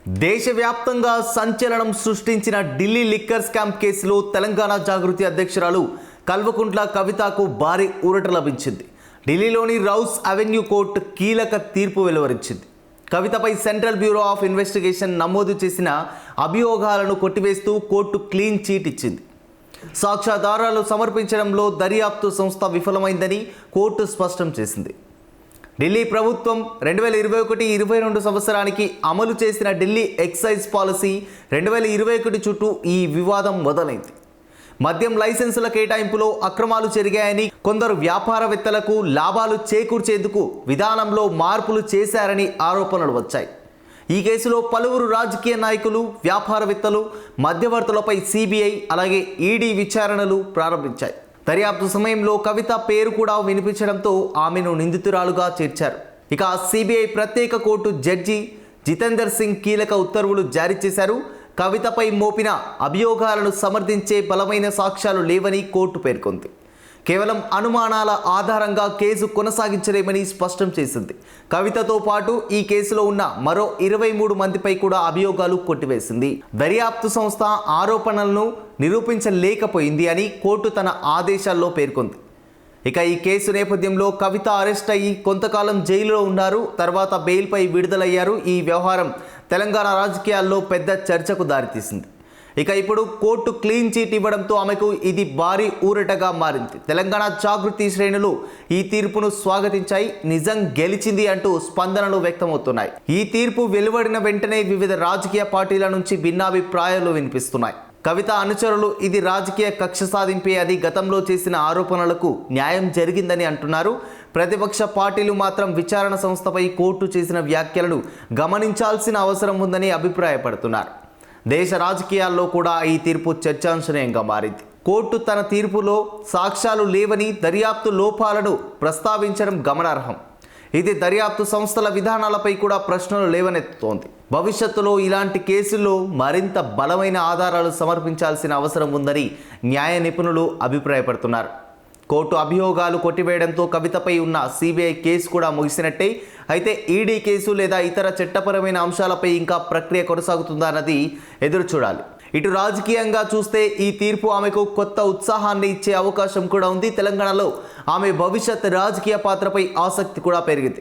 దేశవ్యాప్తంగా సంచలనం సృష్టించిన ఢిల్లీ లిక్కర్ స్కామ్ కేసులో తెలంగాణ జాగృతి అధ్యక్షురాలు కల్వకుంట్ల కవితకు భారీ ఊరట లభించింది. ఢిల్లీలోని రౌస్ అవెన్యూ కోర్టు కీలక తీర్పు వెలువరించింది. కవితపై సెంట్రల్ బ్యూరో ఆఫ్ ఇన్వెస్టిగేషన్ నమోదు చేసిన అభియోగాలను కొట్టివేస్తూ కోర్టు క్లీన్ చీట్ ఇచ్చింది. సాక్ష్యాధారాలు సమర్పించడంలో దర్యాప్తు సంస్థ విఫలమైందని కోర్టు స్పష్టం చేసింది. ఢిల్లీ ప్రభుత్వం 2021-22 సంవత్సరానికి అమలు చేసిన ఢిల్లీ ఎక్సైజ్ పాలసీ 2021 చుట్టూ ఈ వివాదం మొదలైంది. మద్యం లైసెన్సుల కేటాయింపులో అక్రమాలు జరిగాయని, కొందరు వ్యాపారవేత్తలకు లాభాలు చేకూర్చేందుకు విధానంలో మార్పులు చేశారని ఆరోపణలు వచ్చాయి. ఈ కేసులో పలువురు రాజకీయ నాయకులు, వ్యాపారవేత్తలు, మధ్యవర్తులపై సిబిఐ అలాగే ఈడీ విచారణలు ప్రారంభించాయి. దర్యాప్తు సమయంలో కవిత పేరు కూడా వినిపించడంతో ఆమెను నిందితురాలుగా చేర్చారు. ఇక సిబిఐ ప్రత్యేక కోర్టు జడ్జి జితేందర్ సింగ్ కీలక ఉత్తర్వులు జారీ చేశారు. కవితపై మోపిన అభియోగాలను సమర్థించే బలమైన సాక్ష్యాలు లేవని కోర్టు పేర్కొంది. కేవలం అనుమానాల ఆధారంగా కేసు కొనసాగించలేమని స్పష్టం చేసింది. కవితతో పాటు ఈ కేసులో ఉన్న మరో 23 మందిపై కూడా అభియోగాలు కొట్టివేసింది. దర్యాప్తు సంస్థ ఆరోపణలను నిరూపించలేకపోయింది అని కోర్టు తన ఆదేశాల్లో పేర్కొంది. ఇక ఈ కేసు నేపథ్యంలో కవిత అరెస్ట్ అయ్యి కొంతకాలం జైలులో ఉన్నారు. తర్వాత బెయిల్పై విడుదలయ్యారు. ఈ వ్యవహారం తెలంగాణ రాజకీయాల్లో పెద్ద చర్చకు దారితీసింది. ఇక ఇప్పుడు కోర్టు క్లీన్ చీట్ ఇవ్వడంతో ఆమెకు ఇది భారీ ఊరటగా మారింది. తెలంగాణ జాగృతి శ్రేణులు ఈ తీర్పును స్వాగతించాయి. నిజం గెలిచింది అంటూ స్పందనలు వ్యక్తమవుతున్నాయి. ఈ తీర్పు వెలువడిన వెంటనే వివిధ రాజకీయ పార్టీల నుంచి భిన్నాభిప్రాయాలు వినిపిస్తున్నాయి. కవిత అనుచరులు ఇది రాజకీయ కక్ష సాధింపే అది గతంలో చేసిన ఆరోపణలకు న్యాయం జరిగిందని అంటున్నారు. ప్రతిపక్ష పార్టీలు మాత్రం విచారణ సంస్థపై కోర్టు చేసిన వ్యాఖ్యలను గమనించాల్సిన అవసరం ఉందని అభిప్రాయపడుతున్నారు. దేశ రాజకీయాల్లో కూడా ఈ తీర్పు చర్చాంశనీయంగా మారింది. కోర్టు తన తీర్పులో సాక్ష్యాలు లేవని, దర్యాప్తు లోపాలను ప్రస్తావించడం గమనార్హం. ఇది దర్యాప్తు సంస్థల విధానాలపై కూడా ప్రశ్నలు లేవనెత్తుతోంది. భవిష్యత్తులో ఇలాంటి కేసుల్లో మరింత బలమైన ఆధారాలు సమర్పించాల్సిన అవసరం ఉందని న్యాయ నిపుణులు అభిప్రాయపడుతున్నారు. కోర్టు అభియోగాలు కొట్టివేయడంతో కవితపై ఉన్న సిబిఐ కేసు కూడా ముగిసినట్టే. అయితే ఈడీ కేసు లేదా ఇతర చట్టపరమైన అంశాలపై ఇంకా ప్రక్రియ కొనసాగుతుందా అన్నది ఎదురు చూడాలి. ఇటు రాజకీయంగా చూస్తే ఈ తీర్పు ఆమెకు కొత్త ఉత్సాహాన్ని ఇచ్చే అవకాశం కూడా ఉంది. తెలంగాణలో ఆమె భవిష్యత్ రాజకీయ పాత్రపై ఆసక్తి కూడా పెరిగింది.